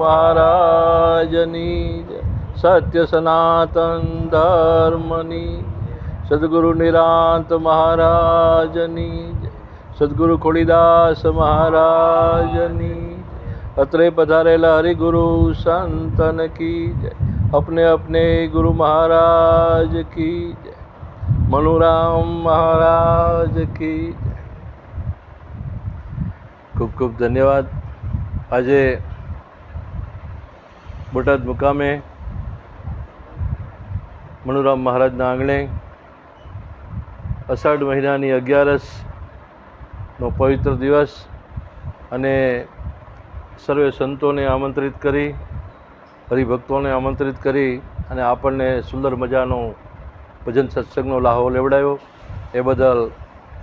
મહારાજની જય. સત્ય સનાતન ધર્મની સદગુરુ નિરાંત મહારાજની જય. સદગુરુ ખોડીદાસ મહારાજની. અત્રે પધારેલા હરિગુરુ સંતન કી જય. अपने अपने गुरु महाराज की जय. मनुराम महाराज की जय. ખૂબ ખૂબ ધન્યવાદ. આજે બોટાદ મુકામે મનુરામ મહારાજના આંગણે અષાઢ મહિનાની 11નો પવિત્ર દિવસ અને સર્વે સંતોને આમંત્રિત કરી, હરિભક્તોને આમંત્રિત કરી અને આપણને સુંદર મજાનો ભજન સત્સંગનો લાહો લેવડાવ્યો. એ બદલ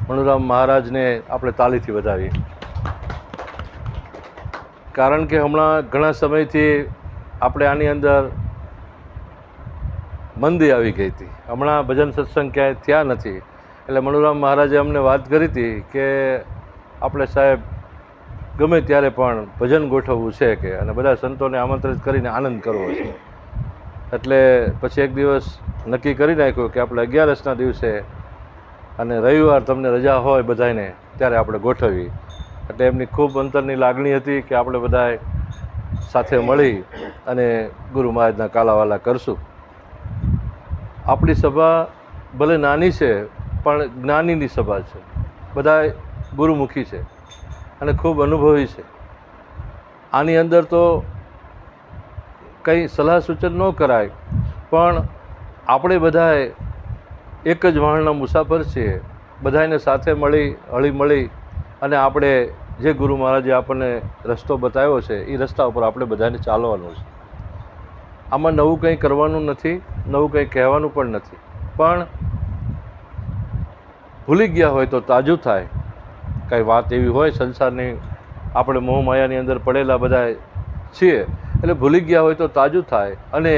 મનુરામ મહારાજને આપણે તાળીથી વધાવીએ. કારણ કે હમણાં ઘણા સમયથી આપણે આની અંદર મંદી આવી ગઈ હતી. હમણાં ભજન સત્સંગ ક્યાંય થયા નથી. એટલે મનુરામ મહારાજે અમને વાત કરી હતી કે આપણે સાહેબ ગમે ત્યારે પણ ભજન ગોઠવવું છે કે, અને બધા સંતોને આમંત્રિત કરીને આનંદ કરવો છે. એટલે પછી એક દિવસ નક્કી કરી નાખ્યું કે આપણે 11ના દિવસે અને રવિવાર તમને રજા હોય બધાને ત્યારે આપણે ગોઠવીએ. એટલે એમની ખૂબ અંતરની લાગણી હતી કે આપણે બધાએ સાથે મળી અને ગુરુ મહારાજના કાલાવાલા કરશું. આપણી સભા ભલે નાની છે પણ જ્ઞાનીની સભા છે. બધા ગુરુમુખી છે અને ખૂબ અનુભવી છે. આની અંદર તો કંઈ સલાહ સૂચન ન કરાય, પણ આપણે બધાએ એક જ વાહનના મુસાફર છીએ. બધાને સાથે મળી હળી મળી અને આપણે જે ગુરુ મહારાજે આપણને રસ્તો બતાવ્યો છે એ રસ્તા ઉપર આપણે બધાને ચાલવાનું છે. આમાં નવું કંઈ કરવાનું નથી, નવું કંઈ કહેવાનું પણ નથી. પણ ભૂલી ગયા હોય તો તાજું થાય. કાંઈ વાત એવી હોય સંસારની, આપણે મોહ માયાની અંદર પડેલા બધા છીએ, એટલે ભૂલી ગયા હોય તો તાજું થાય અને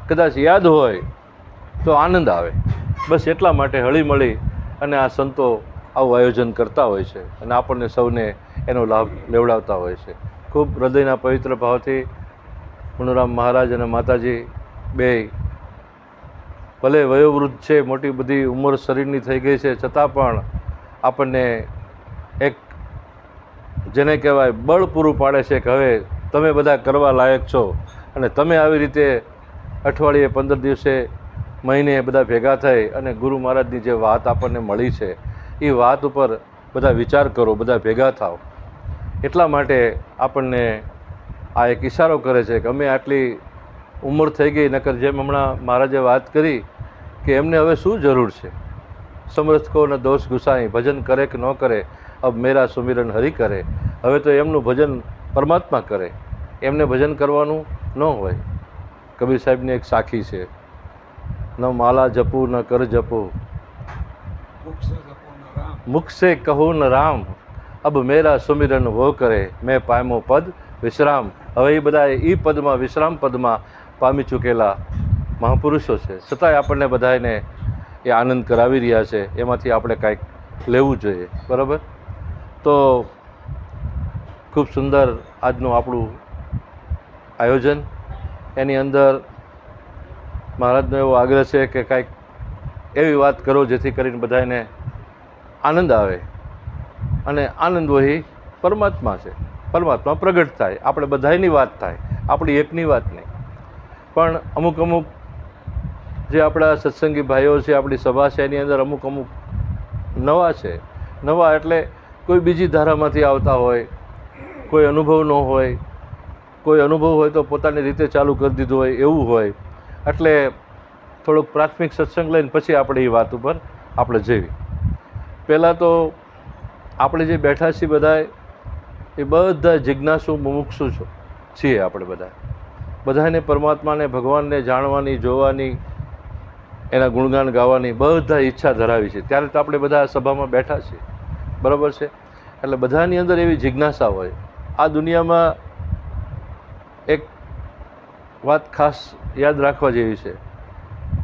કદાચ યાદ હોય તો આનંદ આવે. બસ એટલા માટે હળી મળી અને આ સંતો આવું આયોજન કરતા હોય છે અને આપણને સૌને એનો લાભ લેવડાવતા હોય છે. ખૂબ હૃદયના પવિત્ર ભાવથી મનુરામ મહારાજ અને માતાજી બેય ભલે વયોવૃદ્ધ છે, મોટી બધી ઉંમર શરીરની થઈ ગઈ છે, છતાં પણ આપણને એક જેને કહેવાય બળ પૂરું પાડે છે કે હવે તમે બધા કરવા લાયક છો અને તમે આવી રીતે અઠવાડિયે 15 દિવસે મહિને બધા ભેગા થઈ અને ગુરુ મહારાજની જે વાત આપણને મળી છે એ વાત ઉપર બધા વિચાર કરો, બધા ભેગા થાવ. એટલા માટે આપણને આ એક ઈશારો કરે છે કે અમે આટલી ઉંમર થઈ ગઈ, નકર જેમ હમણાં મહારાજે વાત કરી કે એમને હવે શું જરૂર છે. સમરથ કો ન દોષ ગુસાઈ, ભજન કરે કે ન કરે, અબ મેરા સુમિરન હરિ કરે. હવે તો એમનું ભજન પરમાત્મા કરે, એમને ભજન કરવાનું ન હોય. કબીર સાહેબની એક સાખી છે, ન માલા જપું ન કર જપું, મુખ સે કહું ન રામ, અબ મેરા સુમિરન વો કરે, મેં પામ્યો પદ વિશ્રામ. હવે એ બધા એ પદમાં, વિશ્રામ પદમાં પામી ચૂકેલા મહાપુરુષો છે, છતાંય આપણને બધાને એ આનંદ કરાવી રહ્યા છે. એમાંથી આપણે કાંઈક લેવું જોઈએ. બરાબર? તો ખૂબ સુંદર આજનું આપણું આયોજન. એની અંદર મહારાજનો એવો આગ્રહ છે કે કાંઈક એવી વાત કરો જેથી કરીને બધાને આનંદ આવે. અને આનંદ વહી પરમાત્મા છે, પરમાત્મા પ્રગટ થાય, આપણે બધાની વાત થાય, આપણી એકની વાત નહીં. પણ અમુક અમુક જે આપણા સત્સંગી ભાઈઓ છે, આપણી સભા છે, એની અંદર અમુક અમુક નવા છે. નવા એટલે કોઈ બીજી ધારામાંથી આવતા હોય, કોઈ અનુભવ ન હોય, કોઈ અનુભવ હોય તો પોતાની રીતે ચાલુ કરી દીધું હોય એવું હોય. એટલે થોડોક પ્રાથમિક સત્સંગ લઈને પછી આપણે એ વાત ઉપર આપણે જઈએ. પહેલાં તો આપણે જે બેઠા છીએ બધા એ બધા જિજ્ઞાસુ મુમુક્ષુ છીએ. આપણે બધાને પરમાત્માને, ભગવાનને જાણવાની, જોવાની, એના ગુણગાન ગાવાની બધા ઈચ્છા ધરાવી છે. ત્યારે તો આપણે બધા સભામાં બેઠા છીએ. બરાબર છે? એટલે બધાની અંદર એવી જિજ્ઞાસા હોય. આ દુનિયામાં એક વાત ખાસ યાદ રાખવા જેવી છે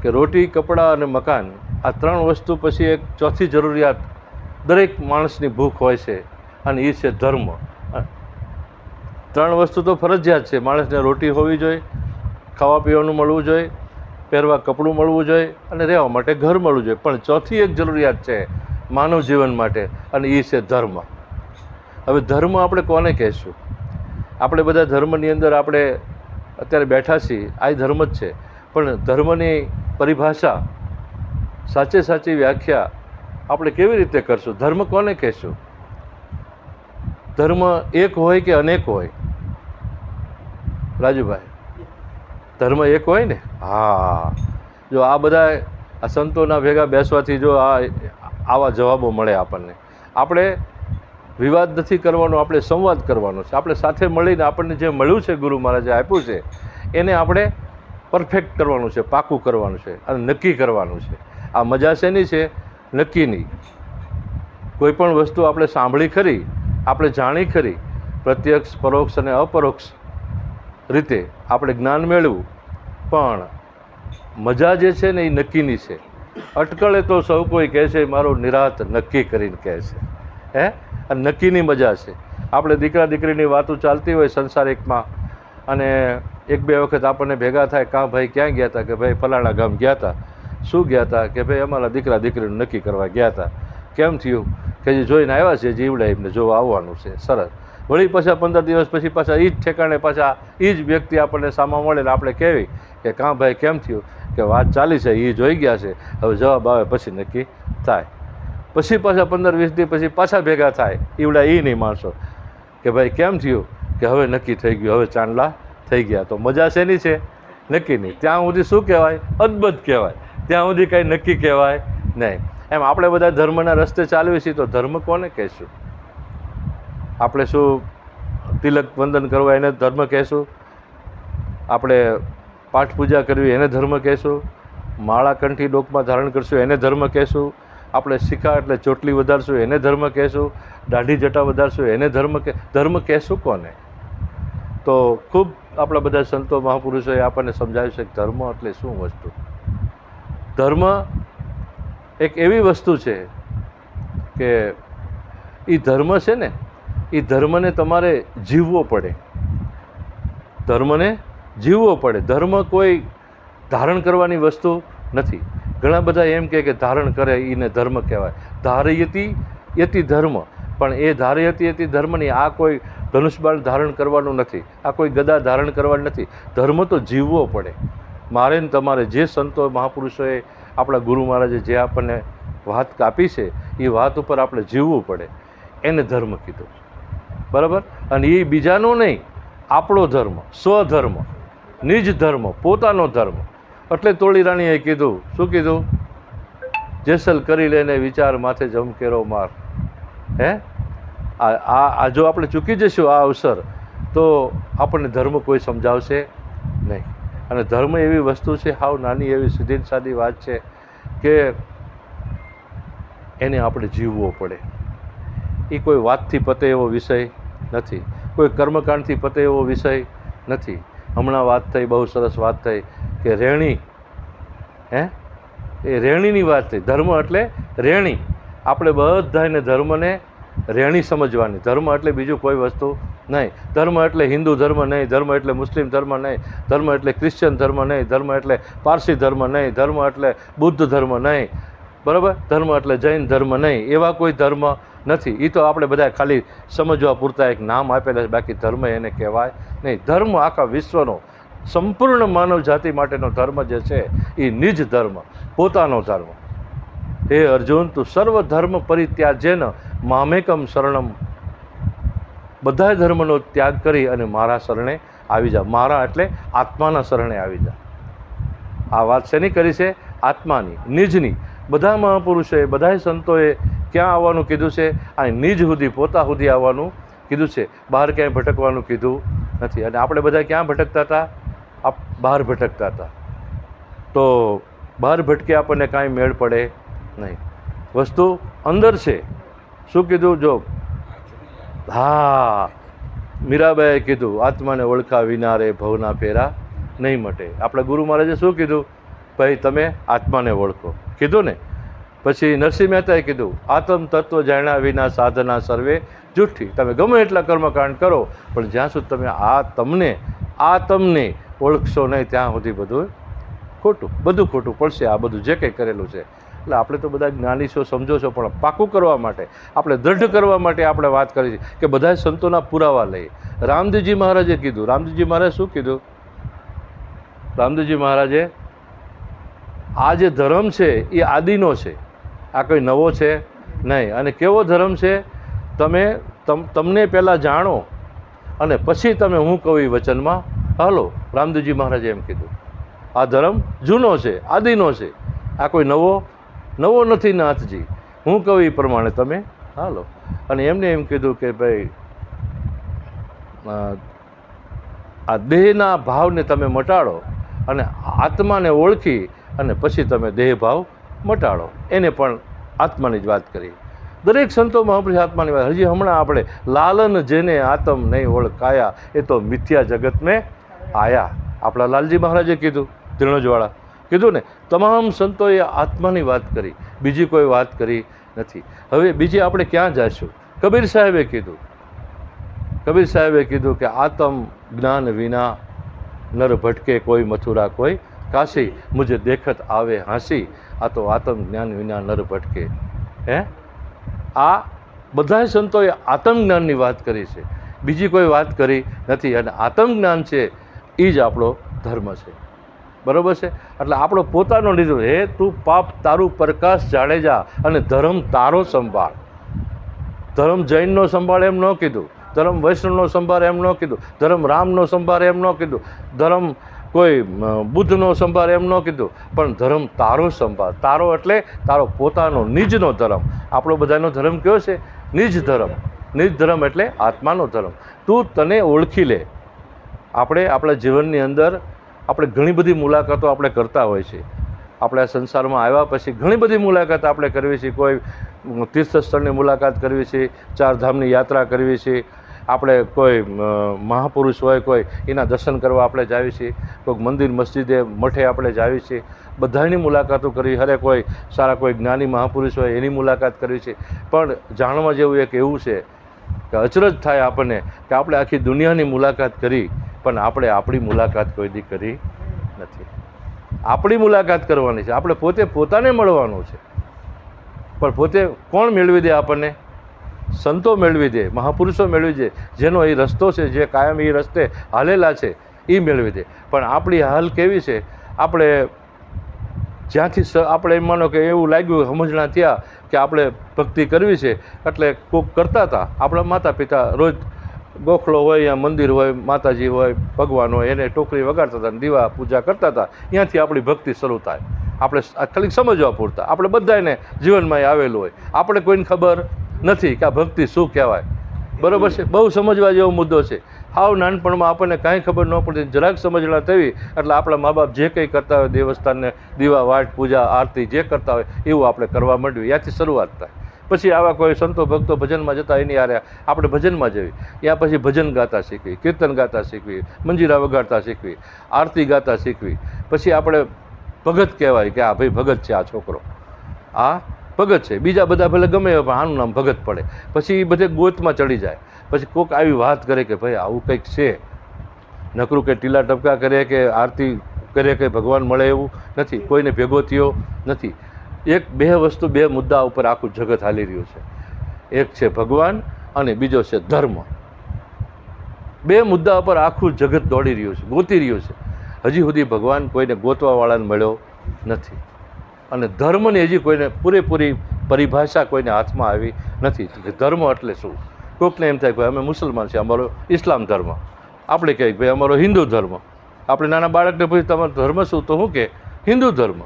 કે રોટી, કપડાં અને મકાન, આ 3 વસ્તુ પછી એક ચોથી જરૂરિયાત દરેક માણસની ભૂખ હોય છે અને એ છે ધર્મ. ત્રણ વસ્તુ તો ફરજિયાત છે. માણસને રોટી હોવી જોઈએ, ખાવા પીવાનું મળવું જોઈએ, પહેરવા કપડું મળવું જોઈએ અને રહેવા માટે ઘર મળવું જોઈએ. પણ ચોથી એક જરૂરિયાત છે માનવ જીવન માટે, અને એ છે ધર્મ. હવે ધર્મ આપણે કોને કહેશું? આપણે બધા ધર્મની અંદર આપણે અત્યારે બેઠા છીએ, આ ધર્મ જ છે. પણ ધર્મની પરિભાષા, સાચી વ્યાખ્યા આપણે કેવી રીતે કરશું? ધર્મ કોને કહેશું? ધર્મ એક હોય કે અનેક હોય? રાજુભાઈ, ધર્મ એક હોય ને? હા. જો આ બધા આ સંતોના ભેગા બેસવાથી જો આવા જવાબો મળે આપણને. આપણે વિવાદ નથી કરવાનો, આપણે સંવાદ કરવાનો છે. આપણે સાથે મળીને આપણને જે મળ્યું છે, ગુરુ મહારાજે આપ્યું છે, એને આપણે પરફેક્ટ કરવાનું છે, પાકું કરવાનું છે અને નક્કી કરવાનું છે. આ મજા શેની છે? નક્કીની. કોઈ પણ વસ્તુ આપણે સાંભળી ખરી, આપણે જાણી ખરી, પ્રત્યક્ષ, પરોક્ષ અને અપરોક્ષ રીતે આપણે જ્ઞાન મેળવ્યું, પણ મજા જે છે ને એ નક્કીની છે. અટકળે તો સૌ કોઈ કહે છે મારું નિરાત નક્કી કરીને કહે છે. અને નક્કીની મજા છે. આપણે દીકરા દીકરીની વાતો ચાલતી હોય સંસારિકમાં, અને એક બે વખત આપણને ભેગા થાય, કાં ભાઈ ક્યાં ગયા હતા? કે ભાઈ ફલાણા ગામ ગયા હતા. શું ગયા હતા? કે ભાઈ અમારા દીકરા દીકરીનું નક્કી કરવા ગયા હતા. કેમ થયું? કે જે જોઈને આવ્યા છે, જીવડા એમને જોવા આવવાનું છે. સરસ. વળી પાછા 15 દિવસ પછી પાછા એ જ ઠેકાણે પાછા એ જ વ્યક્તિ આપણને સામા મળે ને આપણે કહેવી કે કાં ભાઈ કેમ થયું? કે વાત ચાલી છે, એ જોઈ ગયા છે, હવે જવાબ આવે પછી નક્કી થાય. પછી પાછા 15-20 દિવસ પછી પાછા ભેગા થાય, ઈવડા એ નહીં માણસો કે ભાઈ કેમ થયું? કે હવે નક્કી થઈ ગયું, હવે ચાંદલા થઈ ગયા. તો મજા શેની છે? નક્કીની. ત્યાં સુધી શું કહેવાય? અદ્ભુત કહેવાય. ત્યાં સુધી કાંઈ નક્કી કહેવાય નહીં. એમ આપણે બધા ધર્મના રસ્તે ચાલીએ છીએ, તો ધર્મ કોને કહેશું? આપણે શું તિલક વંદન કરવા એને ધર્મ કહેશું? આપણે પાઠ પૂજા કરવી એને ધર્મ કહેશું? માળા કંઠી ડોકમાં ધારણ કરશું એને ધર્મ કહેશું? આપણે શિખા એટલે ચોટલી વધારશું એને ધર્મ કહેશું? દાઢી જટા વધારશું એને ધર્મ કહેશું કોને? તો ખૂબ આપણા બધા સંતો મહાપુરુષોએ આપણને સમજાવ્યું છે કે ધર્મ એટલે શું વસ્તુ. ધર્મ એક એવી વસ્તુ છે કે એ ધર્મ છે ને, એ ધર્મને તમારે જીવવો પડે. ધર્મને જીવવો પડે. ધર્મ કોઈ ધારણ કરવાની વસ્તુ નથી. ઘણા બધા એમ કહે કે ધારણ કરે એને ધર્મ કહેવાય. ધારયતી યતિ ધર્મ. પણ એ ધારયતી યતિ ધર્મ નહીં. આ કોઈ ધનુષબાણ ધારણ કરવાનું નથી, આ કોઈ ગદા ધારણ કરવાનું નથી. ધર્મ તો જીવવો પડે. મારે ને તમારે જે સંતો મહાપુરુષોએ, આપણા ગુરુ મહારાજે જે આપણને વાત કાપી છે, એ વાત ઉપર આપણે જીવવું પડે. એને ધર્મ કીધું. બરાબર? અને એ બીજાનો નહીં, આપણો ધર્મ, સ્વધર્મ, નિજ ધર્મ, પોતાનો ધર્મ. એટલે તોળી રાણીએ કીધું, શું કીધું? જેસલ કરી લેને વિચાર માથે જમકેરો માર. આ જો આપણે ચૂકી જઈશું આ અવસર, તો આપણને ધર્મ કોઈ સમજાવશે નહીં. અને ધર્મ એવી વસ્તુ છે, હાવ નાની એવી સીધી સાદી વાત છે કે એને આપણે જીવવો પડે. એ કોઈ વાતથી પતે એવો વિષય નથી, કોઈ કર્મકાંડથી પતે એવો વિષય નથી. હમણાં વાત થઈ, બહુ સરસ વાત થઈ કે રેણી, એ રેણીની વાત થઈ. ધર્મ એટલે રેણી. આપણે બધાને ધર્મને રેણી સમજવાની. ધર્મ એટલે બીજું કોઈ વસ્તુ નહીં. ધર્મ એટલે હિન્દુ ધર્મ નહીં, ધર્મ એટલે મુસ્લિમ ધર્મ નહીં, ધર્મ એટલે ક્રિશ્ચિયન ધર્મ નહીં, ધર્મ એટલે પારસી ધર્મ નહીં, ધર્મ એટલે બુદ્ધ ધર્મ નહીં, બરાબર? ધર્મ એટલે જૈન ધર્મ નહીં. એવા કોઈ ધર્મ નથી. એ તો આપણે બધા ખાલી સમજવા પૂરતા એક નામ આપેલા છે, બાકી ધર્મ એને કહેવાય નહીં. ધર્મ આખા વિશ્વનો, સંપૂર્ણ માનવ જાતિ માટેનો ધર્મ જે છે એ નિજ ધર્મ, પોતાનો ધર્મ. હે અર્જુન, તું સર્વ ધર્મ પરિત્યાજ્યન મામેકમ શરણમ. બધા ધર્મનો ત્યાગ કરી અને મારા શરણે આવી જા. મારા એટલે આત્માના શરણે આવી જા. આ વાત શેની કરી છે? આત્માની, નિજની. બધા મહાપુરુષોએ, બધા સંતોએ ક્યાં આવવાનું કીધું છે? આ નિજ સુધી, પોતા સુધી આવવાનું કીધું છે. બહાર ક્યાંય ભટકવાનું કીધું નથી. અને આપણે બધા ક્યાં ભટકતા હતા? બહાર ભટકતા હતા. તો બહાર ભટકે આપણને કાંઈ મેળ પડે નહીં. વસ્તુ અંદર છે. શું કીધું? જો હા, મીરાબાઈએ કીધું, આત્માને ઓળખા વિના રે ભવના ફેરા નહીં મટે. આપણા ગુરુ મહારાજે શું કીધું? ભાઈ તમે આત્માને ઓળખો, કીધું ને? પછી નરસિંહ મહેતાએ કીધું આત્મ તત્વ જાણ્યા વિના સાધના સર્વે જુઠ્ઠી. તમે ગમે એટલા કર્મકાંડ કરો પણ જ્યાં સુધી તમે તમને ઓળખશો નહીં ત્યાં સુધી બધું ખોટું પડશે. આ બધું જે કંઈ કરેલું છે. એટલે આપણે તો બધા જ્ઞાની છો, સમજો છો, પણ પાકું કરવા માટે, આપણે દ્રઢ કરવા માટે આપણે વાત કરી છે કે બધા સંતોના પુરાવા લઈએ. રામદેવજી મહારાજે કીધું. રામદેવજી મહારાજ શું કીધું? રામદેવજી મહારાજે આ જે ધર્મ છે એ આદિનો છે, આ કોઈ નવો છે નહીં. અને કેવો ધર્મ છે? તમને પહેલાં જાણો અને પછી તમે હું કહું એ વચનમાં હાલો. રામદેવજી મહારાજે એમ કીધું. આ ધર્મ જૂનો છે, આદિનો છે, આ કોઈ નવો નથી નાથજી. હું કહું એ પ્રમાણે તમે હાલો. અને એમને એમ કીધું કે ભાઈ આ દેહના ભાવને તમે મટાડો અને આત્માને ઓળખી અને પછી તમે દેહ ભાવ મટાડો. એને પણ આત્માની જ વાત કરી. દરેક સંતો મહાપુરુષ આત્માની વાત. હજી હમણાં આપણે લાલન જેને આત્મ નહીં ઓળખાયા એ તો મિથ્યા જગત મેં આયા. આપણા લાલજી મહારાજે કીધું, ધીરણોજવાળા કીધું ને. તમામ સંતોએ આત્માની વાત કરી, બીજી કોઈ વાત કરી નથી. હવે બીજી આપણે ક્યાં જઈશું? કબીર સાહેબે કીધું કે આત્મ જ્ઞાન વિના નર ભટકે, કોઈ મથુરા કોઈ કાશી, મુझे દેખત આવે હાંસી, આ તો આત્મ જ્ઞાન વિના નર ભટકે. આ બધા સંતોએ આત્મજ્ઞાનની વાત કરી છે, બીજી કોઈ વાત કરી નથી. અને આત્મજ્ઞાન છે એ જ આપણો ધર્મ છે. બરાબર છે? એટલે આપણો પોતાનો લીધો. હે તું પાપ તારું પ્રકાશ જાડેજા અને ધર્મ તારો સંભાળ. ધર્મ જૈનનો સંભાળ એમ ન કીધું, ધર્મ વૈષ્ણવનો સંભાળ એમ ન કીધું, ધર્મ રામનો સંભાળ એમ ન કીધું, ધર્મ કોઈ બુદ્ધનો સંભાળ એમ ન કીધું, પણ ધર્મ તારો સંભાળ. તારો એટલે તારો પોતાનો નિજનો ધર્મ. આપણો બધાનો ધર્મ કયો છે? નિજ ધર્મ. નિજ ધર્મ એટલે આત્માનો ધર્મ. તું તને ઓળખી લે. આપણે આપણા જીવનની અંદર આપણે ઘણી બધી મુલાકાતો આપણે કરતા હોય છે. આપણે આ સંસારમાં આવ્યા પછી ઘણી બધી મુલાકાત આપણે કરવી છે. કોઈ તીર્થસ્થળની મુલાકાત કરવી છે, ચારધામની યાત્રા કરવી છે, આપણે કોઈ મહાપુરુષ હોય કોઈ એના દર્શન કરવા આપણે જાવી છીએ, કોઈક મંદિર મસ્જિદે મઠે આપણે જાવી છીએ, બધાની મુલાકાતો કરવી. હરે કોઈ સારા કોઈ જ્ઞાની મહાપુરુષ હોય એની મુલાકાત કરવી છે. પણ જાણવા જેવું એક એવું છે કે અચરજ થાય આપણને કે આપણે આખી દુનિયાની મુલાકાત કરી પણ આપણે આપણી મુલાકાત કોઈ દી કરી નથી. આપણી મુલાકાત કરવાની છે, આપણે પોતાને મળવાનું છે. પણ પોતે કોણ મેળવી દે આપણને? સંતો મેળવી દે, મહાપુરુષો મેળવી દે, જેનો એ રસ્તો છે, જે કાયમ એ રસ્તે હાલેલા છે એ મેળવી દે. પણ આપણી હાલ કેવી છે? આપણે જ્યાંથી આપણે એમ માનો કે એવું લાગ્યું, સમજણા થયા કે આપણે ભક્તિ કરવી છે એટલે કોક કરતા હતા. આપણા માતા પિતા રોજ ગોખલો હોય, યા મંદિર હોય, માતાજી હોય, ભગવાન હોય, એને ટોકરી વગાડતા હતા, દીવા પૂજા કરતા હતા. ત્યાંથી આપણી ભક્તિ શરૂ થાય. આપણે ખાલી સમજવા પૂરતા. આપણે બધાને જીવનમાં આવેલું હોય, આપણે કોઈને ખબર નથી કે આ ભક્તિ શું કહેવાય. બરાબર છે? બહુ સમજવા જેવો મુદ્દો છે. હાવ નાનપણમાં આપણને કાંઈ ખબર ન પડતી, જરાક સમજણા થવી એટલે આપણા મા બાપ જે કંઈ કરતા હોય, દેવસ્થાનને દીવા વાટ પૂજા આરતી જે કરતા હોય એવું આપણે કરવા માંડ્યું. ત્યાંથી શરૂઆત થાય. પછી આવા કોઈ સંતો ભક્તો ભજનમાં જતા, એની હારે આપણે ભજનમાં જવી. ત્યાં પછી ભજન ગાતા શીખવી, કીર્તન ગાતા શીખવી, મંજીરા વગાડતા શીખવી, આરતી ગાતા શીખવી. પછી આપણે ભગત કહેવાય કે આ ભાઈ ભગત છે, આ છોકરો આ ભગત છે. બીજા બધા ભલે ગમે પણ આનું નામ ભગત પડે. પછી એ બધે ગોતમાં ચડી જાય. પછી કોઈક આવી વાત કરે કે ભાઈ આવું કંઈક છે. નકરું કે ટીલા ટપકા કરે કે આરતી કરે કે ભગવાન મળે એવું નથી. કોઈને ભેગો થયો નથી. એક બે વસ્તુ, બે મુદ્દા ઉપર આખું જગત હાલી રહ્યું છે. એક છે ભગવાન અને બીજો છે ધર્મ. બે મુદ્દા ઉપર આખું જગત દોડી રહ્યું છે, ગોતી રહ્યું છે. હજી સુધી ભગવાન કોઈને ગોતવાવાળાને મળ્યો નથી અને ધર્મની હજી કોઈને પૂરેપૂરી પરિભાષા કોઈને હાથમાં આવી નથી કે ધર્મ એટલે શું. કોઈકને એમ થાય કે ભાઈ અમે મુસલમાન છીએ, અમારો ઇસ્લામ ધર્મ. આપણે કહીએ ભાઈ અમારો હિન્દુ ધર્મ. આપણે નાના બાળકને પૂછીએ તમારો ધર્મ શું, તો શું કે હિન્દુ ધર્મ.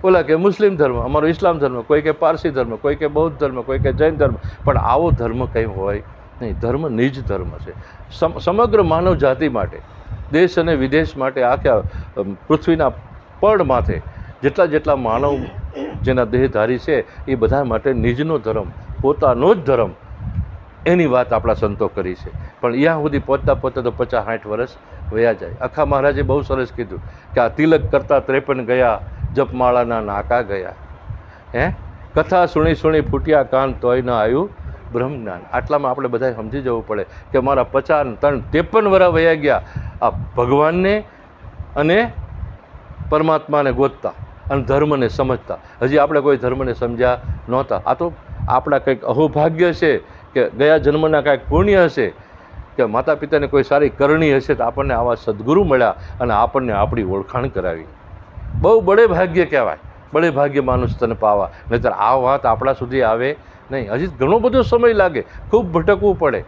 ઓલા કે મુસ્લિમ ધર્મ, અમારો ઇસ્લામ ધર્મ. કોઈ કે પારસી ધર્મ, કોઈ કે બૌદ્ધ ધર્મ, કોઈ કે જૈન ધર્મ. પણ આવો ધર્મ કંઈ હોય નહીં. ધર્મ નિજ ધર્મ છે. સમગ્ર માનવ જાતિ માટે, દેશ અને વિદેશ માટે, આખા પૃથ્વીના પડ માથે જેટલા માનવ જેના દેહધારી છે એ બધા માટે નિજનો ધર્મ, પોતાનો જ ધર્મ, એની વાત આપણા સંતો કરી છે. પણ ત્યાં સુધી પહોંચતા તો 50-60 વર્ષ વયા જાય. અખા મહારાજે બહુ સરસ કીધું કે આ તિલક કરતા 53 ગયા, જપમાળાના નાકા ગયા. હે કથા સુણી સુણી ફૂટ્યા કાન તોય ન આવ્યું બ્રહ્મ જ્ઞાન. આટલામાં આપણે બધાએ સમજી જવું પડે કે મારા 53 વર્ષ વયા ગયા આ ભગવાનને અને પરમાત્માને ગોતતા અને ધર્મને સમજતા. હજી આપણે કોઈ ધર્મને સમજ્યા નહોતા. આ તો આપણા કંઈક અહોભાગ્ય છે કે ગયા જન્મના કાંઈક પુણ્ય હશે કે માતા પિતાને કોઈ સારી કરણી હશે તો આપણને આવા સદગુરુ મળ્યા અને આપણને આપણી ઓળખાણ કરાવી. બહુ બડે ભાગ્ય કહેવાય, બડે ભાગ્ય માનુષ તને પાવા. નહીંતર આ વાત આપણા સુધી આવે નહીં. હજી ઘણો બધો સમય લાગે, ખૂબ ભટકવું પડે.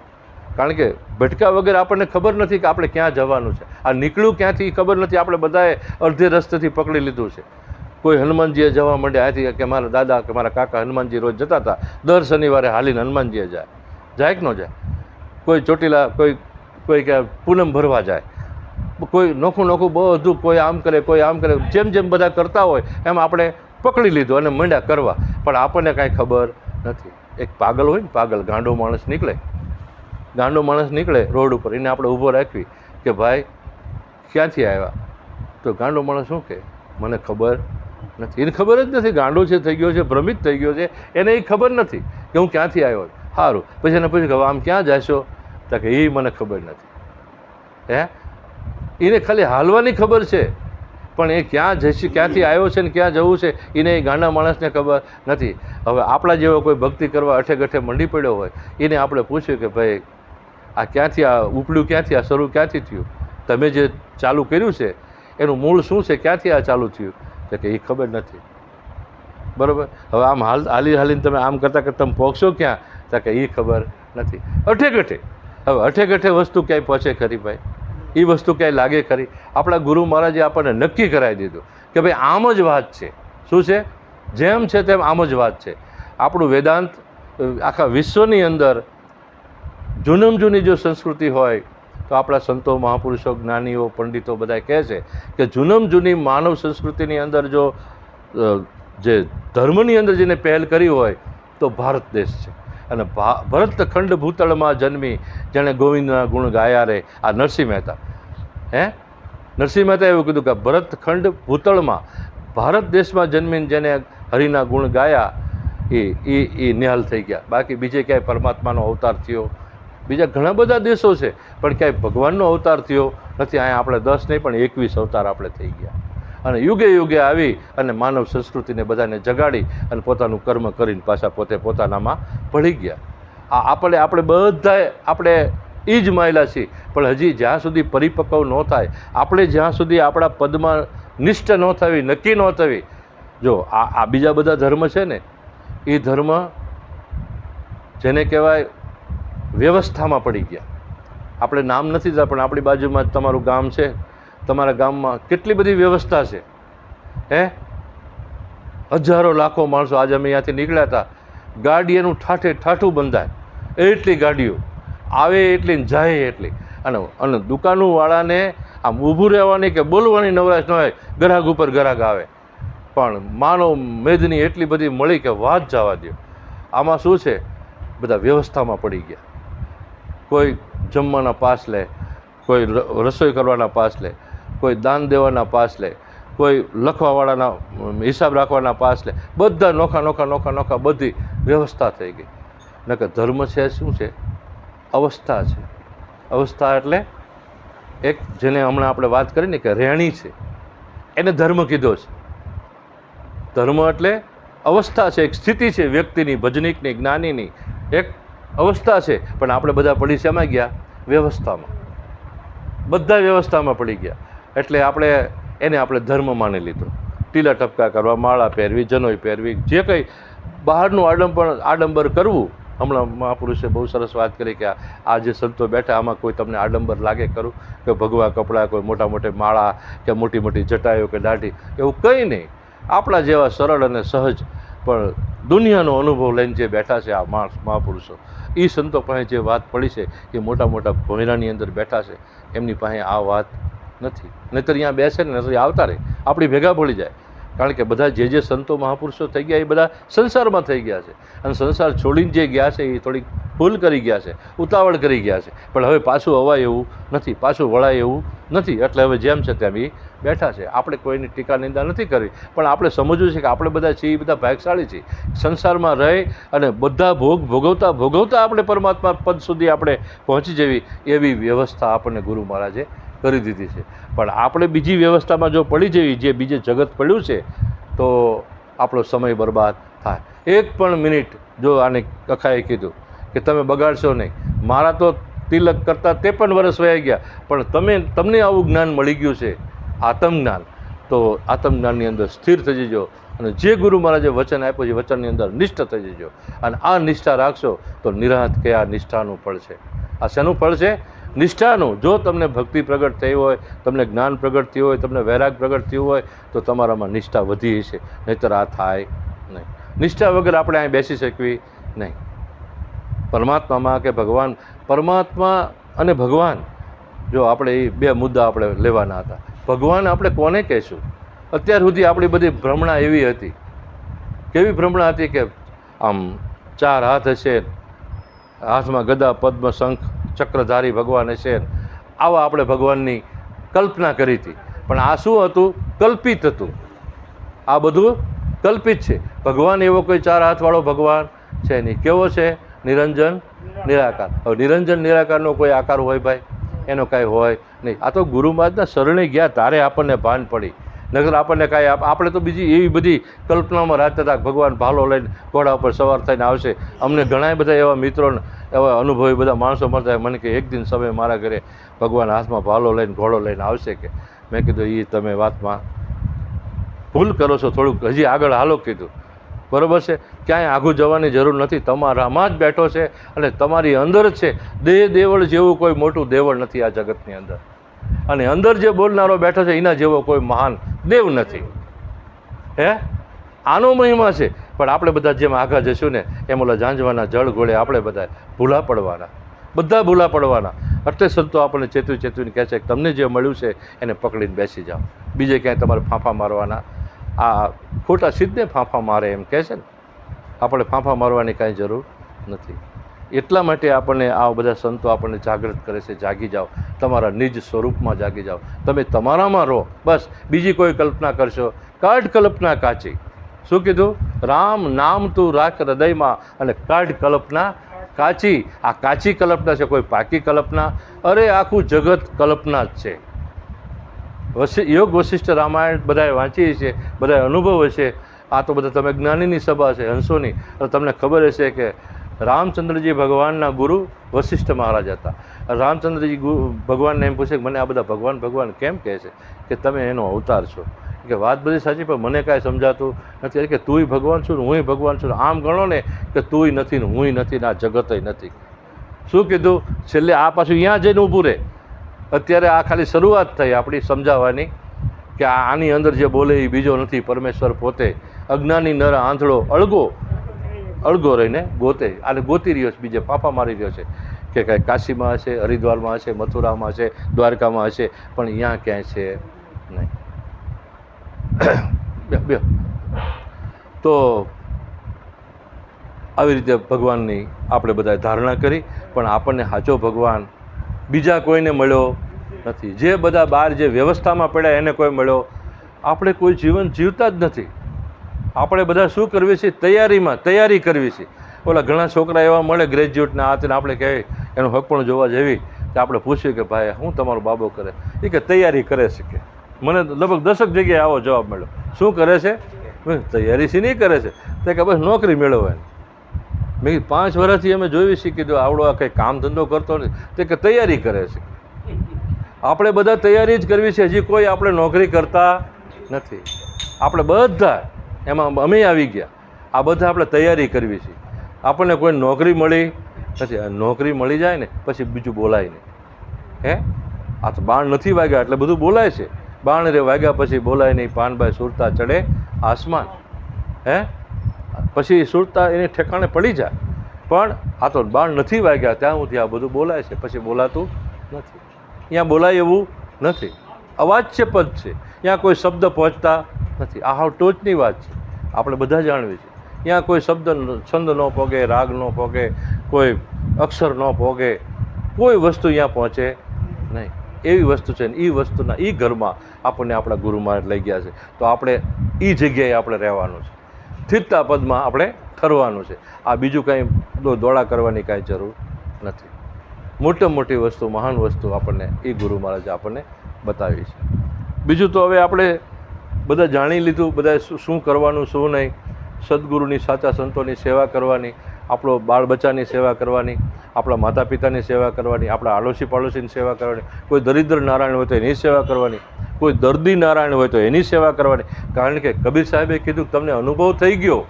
કારણ કે ભટકા વગર આપણને ખબર નથી કે આપણે ક્યાં જવાનું છે. આ નીકળ્યું ક્યાંથી ખબર નથી. આપણે બધાએ અડધે રસ્તેથી પકડી લીધું છે. કોઈ હનુમાનજીએ જવા માંડ્યા અહીંથી કે મારા દાદા કે મારા કાકા હનુમાનજી રોજ જતા હતા, દર શનિવારે હાલીને હનુમાનજીએ જાય કે ન જાય. કોઈ ચોટીલા કોઈ કે પૂનમ ભરવા જાય, કોઈ નોખું બધું કોઈ આમ કરે કોઈ આમ કરે. જેમ જેમ બધા કરતા હોય એમ આપણે પકડી લીધું અને મંડ્યા કરવા, પણ આપણને કાંઈ ખબર નથી. એક પાગલ હોય ને, પાગલ ગાંડો માણસ નીકળે રોડ ઉપર, એને આપણે ઊભો રાખવી કે ભાઈ ક્યાંથી આવ્યા, તો ગાંડો માણસ શું કહે, મને ખબર નથી. એને ખબર જ નથી, ગાંડો છે થઈ ગયો છે, ભ્રમિત થઈ ગયો છે, એને એ ખબર નથી કે હું ક્યાંથી આવ્યો. સારું, પછી એને પૂછ્યું કે આમ ક્યાં જશો, તો કે એ મને ખબર નથી. એને ખાલી હાલવાની ખબર છે, પણ એ ક્યાં જશે, ક્યાંથી આવ્યો છે ને ક્યાં જવું છે એને એ ગાંડા માણસને ખબર નથી. હવે આપણા જેવો કોઈ ભક્તિ કરવા અઠે ગઠે મંડી પડ્યો હોય, એને આપણે પૂછ્યું કે ભાઈ આ ક્યાંથી, આ ઉપડ્યું ક્યાંથી, આ શરૂ ક્યાંથી થયું, તમે જે ચાલુ કર્યું છે એનું મૂળ શું છે, ક્યાંથી આ ચાલુ થયું, તો કે એ ખબર નથી. બરાબર. હવે આમ હાલીને તમે આમ કરતાં કરતાં તમે પહોંચશો ક્યાં, તો કે એ ખબર નથી. અઠે ગઠે હવે અઠે ગઠે વસ્તુ ક્યાંય પહોંચે ખરી ભાઈ? એ વસ્તુ ક્યાંય લાગે ખરી? આપણા ગુરુ મહારાજે આપણને નક્કી કરાવી દીધું કે ભાઈ આમ જ વાત છે. શું છે? જેમ છે તેમ આમ જ વાત છે. આપણું વેદાંત આખા વિશ્વની અંદર જૂની જો સંસ્કૃતિ હોય તો આપણા સંતો, મહાપુરુષો, જ્ઞાનીઓ, પંડિતો બધા કહે છે કે જૂની માનવ સંસ્કૃતિની અંદર જો જે ધર્મની અંદર જેને પહેલ કરી હોય તો ભારત દેશ છે. અને ભરત ખંડ ભૂતળમાં જન્મી જેણે ગોવિંદના ગુણ ગાયા રે, આ નરસિંહ મહેતા. નરસિંહ મહેતા એવું કીધું કે ભરત ખંડ ભૂતળમાં, ભારત દેશમાં જન્મીને જેને હરિના ગુણ ગાયા એ નિહાલ થઈ ગયા. બાકી બીજે ક્યાંય પરમાત્માનો અવતાર થયો, બીજા ઘણા બધા દેશો છે પણ ક્યાંય ભગવાનનો અવતાર થયો નથી. અહીંયા આપણે 10 નહીં પણ 21 અવતાર આપણે થઈ ગયા. અને યુગે આવી અને માનવ સંસ્કૃતિને બધાને જગાડી અને પોતાનું કર્મ કરીને પાછા પોતાનામાં ભળી ગયા. આપણે બધા એ જ માયલા છીએ. પણ હજી જ્યાં સુધી પરિપક્વ ન થાય, આપણે જ્યાં સુધી આપણા પદમાં નિષ્ઠ ન થવી, નક્કી ન થવી. જો આ બીજા બધા ધર્મ છે ને, એ ધર્મ જેને કહેવાય વ્યવસ્થામાં પડી ગયા. આપણે નામ નથી જતા પણ આપણી બાજુમાં જ તમારું ગામ છે, તમારા ગામમાં કેટલી બધી વ્યવસ્થા છે. હજારો લાખો માણસો. આજે અમે અહીંયાથી નીકળ્યા હતા, ગાડી એનું ઠાઠું બંધાય, એટલી ગાડીઓ આવે એટલી ને જાય એટલી. અને દુકાનવાળાને આમ ઊભું રહેવાની કે બોલવાની નવરાશ ન હોય, ગ્રાહક ઉપર ગ્રાહક આવે. પણ માનવ મેદની એટલી બધી મળી કે વાત જવા દો. આમાં શું છે? બધા વ્યવસ્થામાં પડી ગયા. કોઈ જમવાના પાસ લે, કોઈ રસોઈ કરવાના પાસ લે, કોઈ દાન દેવાના પાસ લે, કોઈ લખવાવાળાના હિસાબ રાખવાના પાસ લે. બધા નોખા બધી વ્યવસ્થા થઈ ગઈ. નકર ધર્મ છે શું છે? અવસ્થા છે. અવસ્થા એટલે એક જેને હમણાં આપણે વાત કરી ને કે રહેણી છે, એને ધર્મ કીધો છે. ધર્મ એટલે અવસ્થા છે, એક સ્થિતિ છે વ્યક્તિની, ભજનિકની, જ્ઞાનીની એક અવસ્થા છે. પણ આપણે બધા પડી શેમાં ગયા? વ્યવસ્થામાં. બધા વ્યવસ્થામાં પડી ગયા. એટલે એને આપણે ધર્મ માની લીધો. ટીલા ટપકા કરવા, માળા પહેરવી, જનોઈ પહેરવી, જે કંઈ બહારનું આડંબર કરવું. હમણાં મહાપુરુષે બહુ સરસ વાત કરી કે આ જે સંતો બેઠા આમાં કોઈ તમને આડંબર લાગે ખરું? કે ભગવા કપડાં, કોઈ મોટી માળા કે મોટી જટાઈઓ કે દાઢી, એવું કંઈ નહીં. આપણા જેવા સરળ અને સહજ પણ દુનિયાનો અનુભવ લઈને જે બેઠા છે આ મહાપુરુષો, એ સંતો પાસે જે વાત પડી છે એ મોટા ભોંયરાની અંદર બેઠા છે, એમની પાસે આ વાત નથી. નહીંતર અહીંયા બેસે ને નથી આવતા રહે, આપણી ભેગા પડી જાય. કારણ કે બધા જે સંતો મહાપુરુષો થઈ ગયા એ બધા સંસારમાં થઈ ગયા છે, અને સંસાર છોડીને જે ગયા છે એ થોડીક ભૂલ કરી ગયા છે, ઉતાવળ કરી ગયા છે, પણ હવે પાછું અવાય એવું નથી, પાછું વળાય એવું નથી. એટલે હવે જેમ છે તેમ એ બેઠા છે. આપણે કોઈની ટીકા નિંદા નથી કરવી, પણ આપણે સમજવું છે કે આપણે બધા છીએ એ બધા ભાગશાળી છીએ. સંસારમાં રહી અને બધા ભોગવતા ભોગવતા આપણે પરમાત્મા પદ સુધી આપણે પહોંચી જવી એવી વ્યવસ્થા આપણને ગુરુ મહારાજે કરી દીધી છે. પણ આપણે બીજી વ્યવસ્થામાં જો પડી જવી, જે બીજે જગત પડ્યું છે, તો આપણો સમય બરબાદ થાય. એક પણ મિનિટ જો આને કખાએ કીધું કે તમે બગાડશો નહીં. મારા તો તિલક કરતાં 53 વર્ષ વયા ગયા, પણ તમને આવું જ્ઞાન મળી ગયું છે, આત્મજ્ઞાન, તો આત્મજ્ઞાનની અંદર સ્થિર થઈ જજો, અને જે ગુરુ મહારાજે વચન આપ્યું છે વચનની અંદર નિષ્ઠ થઈ જજો. અને આ નિષ્ઠા રાખશો તો નિરાંત કે આ નિષ્ઠાનું ફળ છે. આ શેનું ફળ છે? નિષ્ઠાનું. જો તમને ભક્તિ પ્રગટ થઈ હોય, તમને જ્ઞાન પ્રગટ થયું હોય, તમને વૈરાગ પ્રગટ થયું હોય, તો તમારામાં નિષ્ઠા વધી છે, નહીંતર આ થાય નહીં. નિષ્ઠા વગર આપણે અહીં બેસી શકવી નહીં. પરમાત્મામાં કે ભગવાન, પરમાત્મા અને ભગવાન, જો આપણે એ બે મુદ્દા આપણે લેવાના હતા. ભગવાન આપણે કોને કહેશું? અત્યાર સુધી આપણી બધી ભ્રમણા એવી હતી. કેવી ભ્રમણા હતી કે આમ 4 હાથ હશે, હાથમાં ગદા, પદ્મ, શંખ, ચક્રધારી ભગવાન હશે, આવા આપણે ભગવાનની કલ્પના કરી હતી. પણ આ શું હતું? કલ્પિત હતું. આ બધું કલ્પિત છે. ભગવાન એવો કોઈ 4 હાથવાળો ભગવાન છે નહીં. કેવો છે? નિરંજન નિરાકાર. હવે નિરંજન નિરાકારનો કોઈ આકાર હોય ભાઈ? એનો કાંઈ હોય નહીં. આ તો ગુરુ મહારાજના શરણે ગયા તારે આપણને ભાન પડી, નગર આપણને કાંઈ આપણે તો બીજી એવી બધી કલ્પનામાં રાખતા હતા. ભગવાન ભાલો લઈને ઘોડા ઉપર સવાર થઈને આવશે. અમને ઘણા બધા એવા મિત્રો, એવા અનુભવી બધા માણસો મળતા મને કે એક દિન સમય મારા ઘરે ભગવાન હાથમાં ભાલો લઈને ઘોડો લઈને આવશે કે. મેં કીધું એ તમે વાતમાં ભૂલ કરો છો, થોડુંક હજી આગળ હાલો કીધું. બરાબર છે? ક્યાંય આઘું જવાની જરૂર નથી. તમારામાં જ બેઠો છે અને તમારી અંદર જ છે. દેવળ જેવું કોઈ મોટું દેવળ નથી આ જગતની અંદર, અને અંદર જે બોલનારો બેઠો છે એના જેવો કોઈ મહાન દેવ નથી. હે, આનો મહિમા છે. પણ આપણે બધા જેમ આઘા જશું ને એમ ઓલા ઝાંઝવાના જળ ગોળે આપણે બધા ભૂલા પડવાના, બધા ભૂલા પડવાના. એટલે સંતો આપણને ચેતવીને કહે છે કે તમને જે મળ્યું છે એને પકડીને બેસી જાઓ, બીજે ક્યાંય તમારે ફાંફા મારવાના. આ ખોટા સિદ્ધને ફાંફા મારે એમ કહે છે ને, આપણે ફાંફા મારવાની કાંઈ જરૂર નથી. એટલા માટે આપણને આ બધા સંતો આપણને જાગૃત કરે છે, જાગી જાઓ, તમારા નિજ સ્વરૂપમાં જાગી જાઓ. તમે તમારામાં રહો, બસ. બીજી કોઈ કલ્પના કરશો, કાઢ કલ્પના કાચી. શું કીધું? રામ નામ તું રાખ હૃદયમાં અને કાઢ કલ્પના કાચી. આ કાચી કલ્પના છે, કોઈ પાકી કલ્પના? અરે આખું જગત કલ્પના જ છે. યોગ વશિષ્ઠ રામાયણ બધાએ વાંચી છે, બધાએ અનુભવ હશે. આ તો બધા તમે જ્ઞાનીની સભા છે, હંસોની. તો તમને ખબર હશે કે રામચંદ્રજી ભગવાનના ગુરુ વશિષ્ઠ મહારાજ હતા. રામચંદ્રજી ભગવાનને એમ પૂછે કે મને આ બધા ભગવાન ભગવાન કેમ કહે છે? કે તમે એનો અવતાર છો. કે વાત બધી સાચી, પણ મને કાંઈ સમજાતું નથી. કે તુંય ભગવાન છું ને હુંય ભગવાન છું. આમ ગણો ને કે તુંય નથી ને હુંય નથી ને આ જગતય નથી. શું કીધું? છેલ્લે આ પાછું અહીંયા જઈને ઊભું રહે. અત્યારે આ ખાલી શરૂઆત થઈ આપણી સમજાવવાની કે આની અંદર જે બોલે એ બીજો નથી, પરમેશ્વર પોતે. અજ્ઞાની નર આંધળો અળગો રહીને ગોતે, આને ગોતી રહ્યો છે, બીજે પાપા મારી રહ્યો છે. કે કાંઈ કાશીમાં હશે, હરિદ્વારમાં હશે, મથુરામાં હશે, દ્વારકામાં હશે, પણ અહીંયા ક્યાંય છે નહીં. બે તો આવી રીતે ભગવાનની આપણે બધાએ ધારણા કરી, પણ આપણને સાચો ભગવાન બીજા કોઈને મળ્યો નથી. જે બધા બહાર જે વ્યવસ્થામાં પડ્યા એને કોઈ મળ્યો. આપણે કોઈ જીવન જીવતા જ નથી. આપણે બધા શું કરવી છે? તૈયારી કરવી છે. ઓલા ઘણા છોકરા એવા મળે ગ્રેજ્યુએટના હાથને, આપણે કહેવાય એનું હક પણ જોવા જેવી. તો આપણે પૂછ્યું કે ભાઈ હું તમારો બાબો કરે? એ કે તૈયારી કરે છે. કે મને લગભગ 10 જગ્યાએ આવો જવાબ મળ્યો. શું કરે છે? તૈયારી શી નહીં કરે છે? તો કે બસ નોકરી મેળવવાની. મેં 5 વર્ષથી અમે જોયું શીખી દો આવડો આ કંઈ કામ ધંધો કરતો નથી. તે કે તૈયારી કરે છે. આપણે બધા તૈયારી જ કરવી છે. હજી કોઈ આપણે નોકરી કરતા નથી. આપણે બધા એમાં અમે આવી ગયા. આ બધા આપણે તૈયારી કરવી છે. આપણને કોઈ નોકરી મળી નથી. નોકરી મળી જાય ને પછી બીજું બોલાય નહીં. હે, આ તો બાણ નથી વાગ્યા એટલે બધું બોલાય છે. બાણ રે વાગ્યા પછી બોલાય નહીં. પાનભાઈ સુરતા ચડે આસમાન. હે, પછી સુરતા એને ઠેકાણે પડી જાય. પણ આ તો બાણ નથી વાગ્યા ત્યાં સુધી આ બધું બોલાય છે, પછી બોલાતું નથી. અહીંયા બોલાય એવું નથી. અવાજ છે, પદ છે. ત્યાં કોઈ શબ્દ પહોંચતા નથી. આ હાવ ટોચની વાત છે, આપણે બધા જાણવી છે. ત્યાં કોઈ શબ્દ છંદ ન પોગે, રાગ ન પોગે, કોઈ અક્ષર ન પોગે, કોઈ વસ્તુ ત્યાં પહોંચે નહીં. એવી વસ્તુ છે ને એ વસ્તુના એ ઘરમાં આપણને આપણા ગુરુ મહારાજ લઈ ગયા છે. તો આપણે એ જગ્યાએ આપણે રહેવાનું છે, સ્થિરતા પદમાં આપણે ઠરવાનું છે. આ બીજું કાંઈ દોડા કરવાની કાંઈ જરૂર નથી. મોટામાં મોટી વસ્તુ, મહાન વસ્તુ આપણને એ ગુરુ મહારાજે આપણને બતાવી છે. બીજું તો હવે આપણે બધા જાણી લીધું, બધા શું કરવાનું શું નહીં. સદગુરુની, સાચા સંતોની સેવા કરવાની, આપણો બાળ બચ્ચાની સેવા કરવાની, આપણા માતા પિતાની સેવા કરવાની, આપણા આડોશી પાડોશીની સેવા કરવાની, કોઈ દરિદ્ર નારાયણ હોય તો એની સેવા કરવાની, કોઈ દર્દી નારાયણ હોય તો એની સેવા કરવાની. કારણ કે કબીર સાહેબે કીધું તમને અનુભવ થઈ ગયો,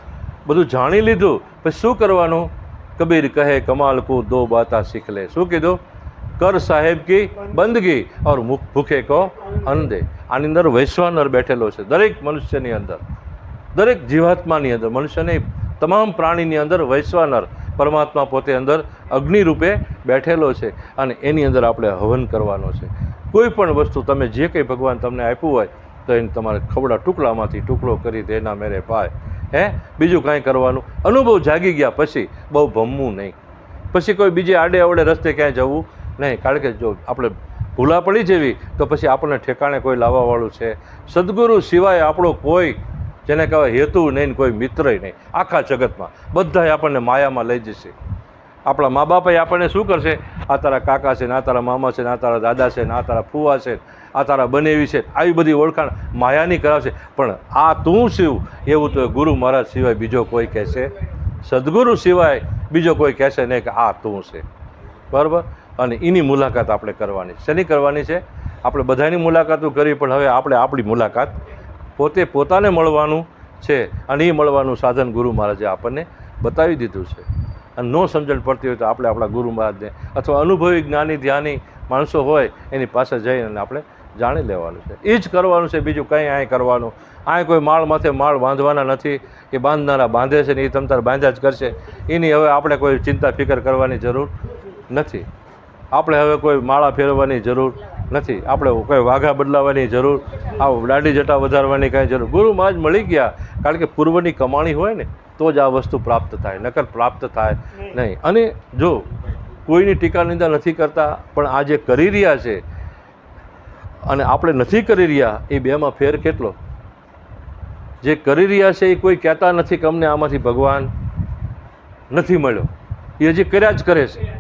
બધું જાણી લીધું, પછી શું કરવાનું? કબીર કહે કમાલ કો દો બાતા શીખ લે. શું કીધું? કર સાહેબ કી બંદગી ઓર ભૂખે કો અન્ન દે. આની અંદર વૈશ્વાનર બેઠેલો છે દરેક મનુષ્યની અંદર, દરેક જીવાત્માની અંદર, મનુષ્યની તમામ પ્રાણીની અંદર વૈશ્વાનર પરમાત્મા પોતે અંદર અગ્નિ રૂપે બેઠેલો છે અને એની અંદર આપણે હવન કરવાનો છે. કોઈ પણ વસ્તુ તમે જે કંઈ ભગવાન તમને આપ્યું હોય તો એને તમારે ખવડા ટુકડામાંથી ટુકડો કરી દેના મેરે પાય. બીજું કાંઈ કરવાનું. અનુભવ જાગી ગયા પછી બહુ ભમવું નહીં, પછી કોઈ બીજે આડે અવડે રસ્તે ક્યાંય જવું નહીં. કારણ કે જો આપણે ભૂલા પડી જેવી તો પછી આપણને ઠેકાણે કોઈ લાવવાવાળું છે. સદગુરુ સિવાય આપણો કોઈ, જેને કહેવાય હેતુ નહીં, કોઈ મિત્રય નહીં આખા જગતમાં. બધાય આપણને માયામાં લઈ જશે. આપણા મા બાપે આપણને શું કરશે? આ તારા કાકા છે ને, આ તારા મામા છે ને, આ તારા દાદા છે ને, આ તારા ફુવા છે, આ તારા બનેવી છે, આવી બધી ઓળખાણ માયાની કરાવશે. પણ આ તું શિવ એવું તો ગુરુ મહારાજ સિવાય બીજો કોઈ કહેશે, સદગુરુ સિવાય બીજો કોઈ કહેશે નહીં કે આ તું છે. બરાબર? અને એની મુલાકાત આપણે કરવાની. શેની કરવાની છે? આપણે બધાની મુલાકાતો કરી, પણ હવે આપણે આપણી મુલાકાત પોતે પોતાને મળવાનું છે. અને એ મળવાનું સાધન ગુરુ મહારાજે આપણને બતાવી દીધું છે. અને ન સમજણ પડતી હોય તો આપણે આપણા ગુરુ મહારાજને અથવા અનુભવી જ્ઞાની ધ્યાની માણસો હોય એની પાસે જઈને આપણે જાણી લેવાનું છે. એ જ કરવાનું છે, બીજું કંઈ અહીં કરવાનું. અહીં કોઈ માળ માથે માળ બાંધવાના નથી, એ બાંધનારા બાંધે છે ને એ તમતાર બાંધ્યા જ કરશે. એની હવે આપણે કોઈ ચિંતા ફિકર કરવાની જરૂર નથી. આપણે હવે કોઈ માળા ફેરવવાની જરૂર નથી, આપણે કોઈ વાઘા બદલાવાની જરૂર, આ દાઢી જટા વધારવાની કાંઈ જરૂર. ગુરુ મહારાજ મળી ગયા, કારણ કે પૂર્વની કમાણી હોય ને તો જ આ વસ્તુ પ્રાપ્ત થાય, નકર પ્રાપ્ત થાય નહીં. અને જો કોઈની ટીકા નિંદા નથી કરતા, પણ આ જે કરી રહ્યા છે અને આપણે નથી કરી રહ્યા, એ બેમાં ફેર કેટલો? જે કરી રહ્યા છે એ કોઈ કહેતા નથી કે અમને આમાંથી ભગવાન નથી મળ્યો, એ હજી કર્યા જ કરે છે.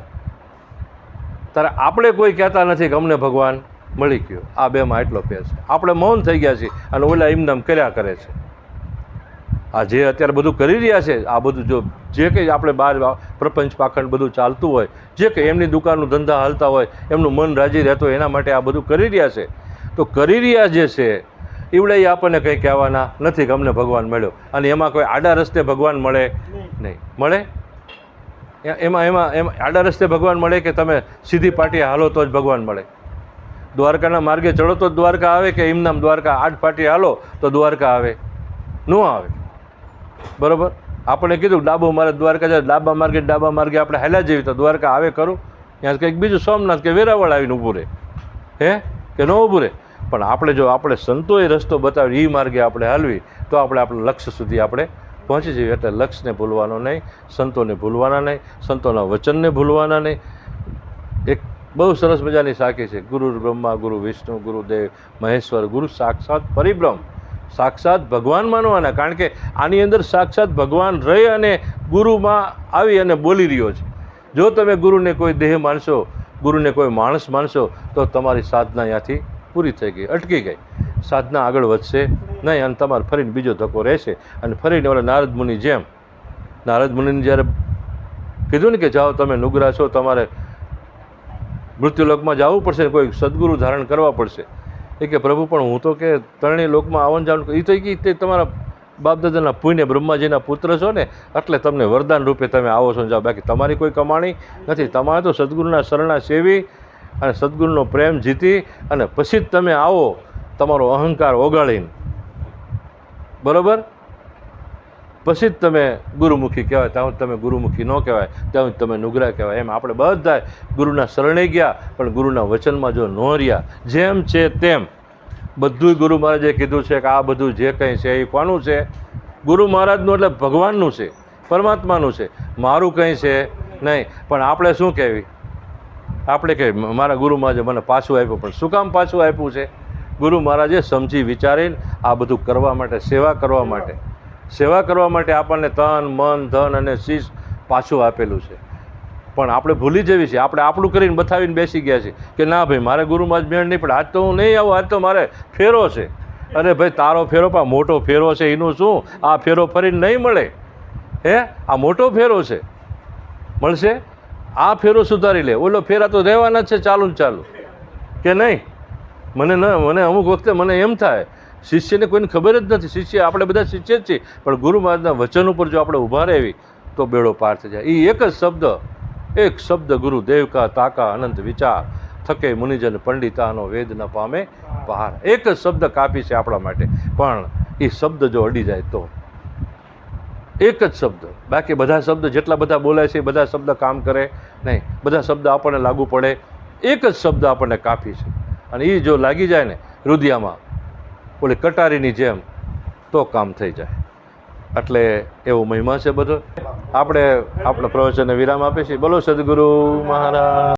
ત્યારે આપણે કોઈ કહેતા નથી કે અમને ભગવાન મળી ગયો. આ બેમાં એટલો ફેર છે. આપણે મૌન થઈ ગયા છીએ અને ઓલા એમનામ કર્યા કરે છે. આ જે અત્યારે બધું કરી રહ્યા છે, આ બધું જો જે કંઈ આપણે બહાર પ્રપંચ પાખંડ બધું ચાલતું હોય, જે કંઈ એમની દુકાનનું ધંધા હાલતા હોય, એમનું મન રાજી રહેતું હોય, એના માટે આ બધું કરી રહ્યા છે. તો કરી રહ્યા જે છે એવડે આપણને કંઈ કહેવાના નથી કે અમને ભગવાન મળ્યો. અને એમાં કોઈ આડા રસ્તે ભગવાન મળે નહીં. મળે એમાં આડા રસ્તે ભગવાન મળે કે તમે સીધી પાટીએ હાલો તો જ ભગવાન મળે? દ્વારકાના માર્ગે ચડો તો દ્વારકા આવે કે એમનામ દ્વારકા આઠ પાટીએ હાલો તો દ્વારકા આવે? ન આવે. બરાબર? આપણે કીધું ડાબો માર્ગે દ્વારકા જાય, ડાબા માર્ગે આપણે હાલ્યા જેવી તો દ્વારકા આવે ખરું? ત્યાં કંઈક બીજું સોમનાથ કે વેરાવળ આવીને ઊભું રહે કે ન ઊભું રહે? પણ આપણે જો આપણે સંતોએ રસ્તો બતાવી એ માર્ગે આપણે હાલવી તો આપણે આપણા લક્ષ્ય સુધી આપણે પહોંચી જઈએ. એટલે લક્ષ્યને ભૂલવાનો નહીં, સંતોને ભૂલવાના નહીં, સંતોના વચનને ભૂલવાના નહીં. એક બહુ સરસ મજાની સાખી છે, ગુરુ બ્રહ્મા ગુરુ વિષ્ણુ ગુરુદેવ મહેશ્વર, ગુરુ સાક્ષાત પરિબ્રહ્મ. સાક્ષાત ભગવાન માનવાના, કારણ કે આની અંદર સાક્ષાત ભગવાન રહી અને ગુરુમાં આવી અને બોલી રહ્યો છે. જો તમે ગુરુને કોઈ દેહ માનશો, ગુરુને કોઈ માણસ માનશો તો તમારી સાધના ત્યાંથી પૂરી થઈ ગઈ, અટકી ગઈ. સાધના આગળ વધશે નહીં અને તમારે ફરીને બીજો ધક્કો રહેશે. અને ફરીને ઓલા નારદ મુનિ જેમ, નારદ મુનિને જ્યારે કીધું ને કે જાઓ તમે નુગરા છો, તમારે મૃત્યુલોકમાં જવું પડશે, કોઈ સદગુરુ ધારણ કરવા પડશે. એ કે પ્રભુ પણ હું તો કે ત્રણેય લોકમાં આવન જાણ, એ તો કે તમારા બાપદાદાના પુણ્ય બ્રહ્માજીના પુત્ર છો ને એટલે તમને વરદાન રૂપે તમે આવો છો જાઓ, બાકી તમારી કોઈ કમાણી નથી. તમારે તો સદગુરુના શરણા સેવી અને સદગુરુનો પ્રેમ જીતી અને પછી જ તમે આવો તમારો અહંકાર ઓગાળીને. બરાબર? પછી જ તમે ગુરુમુખી કહેવાય. ત્યાં તમે ગુરુમુખી ન કહેવાય, ત્યાં તમે નુગરા કહેવાય. એમ આપણે બધા ગુરુના શરણે ગયા પણ ગુરુના વચનમાં જો ન રહ્યા, જેમ છે તેમ બધું ગુરુ મહારાજે કીધું છે કે આ બધું જે કંઈ છે એ કોનું છે? ગુરુ મહારાજનું, એટલે ભગવાનનું છે, પરમાત્માનું છે. મારું કંઈ છે નહીં. પણ આપણે શું કહેવી? આપણે કે મારા ગુરુ મહારાજે મને પાછું આપ્યું. પણ શું કામ પાછું આપ્યું છે? ગુરુ મહારાજે સમજી વિચારીને આ બધું કરવા માટે, સેવા કરવા માટે, સેવા કરવા માટે આપણને તન, મન, ધન અને શીશ પાછું આપેલું છે. પણ આપણે ભૂલી જવી છે. આપણે આપણું કરીને બતાવીને બેસી ગયા છે કે ના ભાઈ મારે ગુરુ મહારાજ મેળ નહીં પડે, આજ તો હું નહીં આવું, આજ તો મારે ફેરો છે. અરે ભાઈ તારો ફેરો પા મોટો ફેરો છે, એનું શું? આ ફેરો ફરીને નહીં મળે. હે, આ મોટો ફેરો છે, મળશે. આ ફેરો સુધારી લે, ઓલો ફેરા તો રહેવાના જ છે ચાલુ ને ચાલુ, કે નહીં? મને અમુક વખતે મને એમ થાય, શિષ્યને કોઈને ખબર જ નથી. શિષ્ય આપણે બધા શિષ્ય જ છીએ, પણ ગુરુ મહારાજના વચન ઉપર જો આપણે ઊભા રહેવી તો બેડો પાર થઈ જાય. એ એક શબ્દ ગુરુ દેવ કા તાકા અનંત વિચાર થકે મુનિજન પંડિતાનો વેદ ન પામે પાર. એક જ શબ્દ કાપી છે આપણા માટે, પણ એ શબ્દ જો અડી જાય તો, એક જ શબ્દ. બાકી બધા શબ્દ જેટલા બધા બોલાય છે એ બધા શબ્દ કામ કરે નહીં. બધા શબ્દ આપણને લાગુ પડે, એક જ શબ્દ આપણને કાપી છે. અને એ જો લાગી જાય ને હૃદયમાં ઓલી કટારીની જેમ, તો કામ થઈ જાય. એટલે એવો મહિમા છે બધો. આપણે આપણા પ્રવચનને વિરામ આપીએ છીએ. બોલો સદગુરુ મહારાજ.